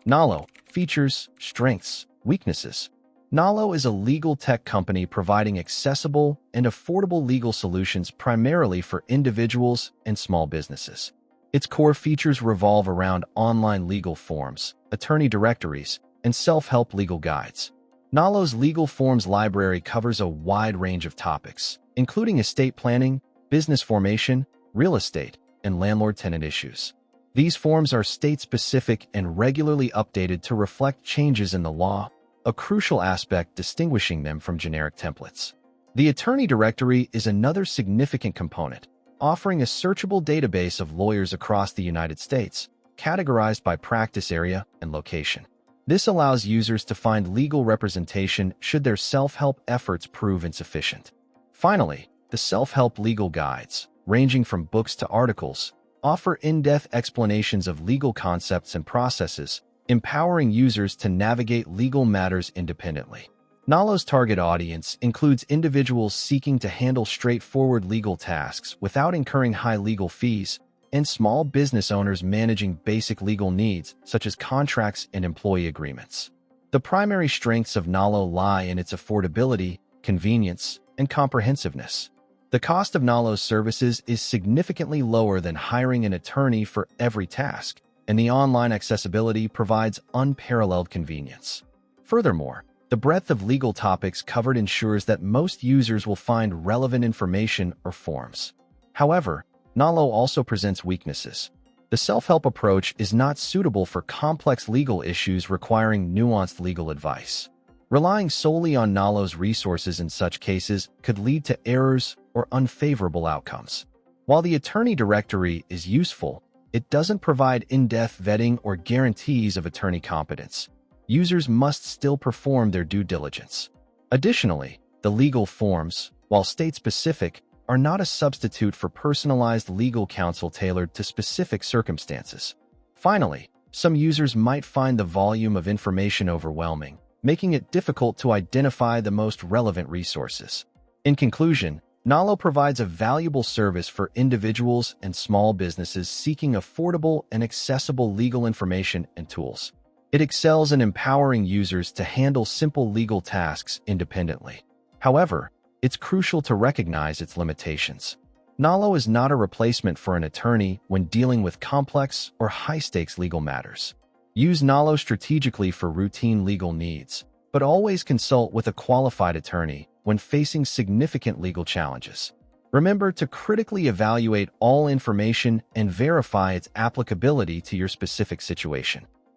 Nolo. Features, strengths, weaknesses. Nolo is a legal tech company providing accessible and affordable legal solutions primarily for individuals and small businesses. Its core features revolve around online legal forms, attorney directories, and self-help legal guides. Nolo's legal forms library covers a wide range of topics, including estate planning, business formation, real estate, and landlord-tenant issues. These forms are state-specific and regularly updated to reflect changes in the law, a crucial aspect distinguishing them from generic templates. The attorney directory is another significant component, offering a searchable database of lawyers across the United States, categorized by practice area and location. This allows users to find legal representation should their self-help efforts prove insufficient. Finally, the self-help legal guides, ranging from books to articles, offer in-depth explanations of legal concepts and processes, empowering users to navigate legal matters independently. Nolo's target audience includes individuals seeking to handle straightforward legal tasks without incurring high legal fees, and small business owners managing basic legal needs such as contracts and employee agreements. The primary strengths of Nolo lie in its affordability, convenience, and comprehensiveness. The cost of Nolo's services is significantly lower than hiring an attorney for every task, and the online accessibility provides unparalleled convenience. Furthermore, the breadth of legal topics covered ensures that most users will find relevant information or forms. However, Nolo also presents weaknesses. The self-help approach is not suitable for complex legal issues requiring nuanced legal advice. Relying solely on Nolo's resources in such cases could lead to errors or unfavorable outcomes. While the attorney directory is useful, it doesn't provide in-depth vetting or guarantees of attorney competence. Users must still perform their due diligence. Additionally, the legal forms, while state-specific, are not a substitute for personalized legal counsel tailored to specific circumstances. Finally, some users might find the volume of information overwhelming, making it difficult to identify the most relevant resources. In conclusion, Nolo provides a valuable service for individuals and small businesses seeking affordable and accessible legal information and tools. It excels in empowering users to handle simple legal tasks independently. However, it's crucial to recognize its limitations. Nolo is not a replacement for an attorney when dealing with complex or high-stakes legal matters. Use Nolo strategically for routine legal needs, but always consult with a qualified attorney when facing significant legal challenges. Remember to critically evaluate all information and verify its applicability to your specific situation.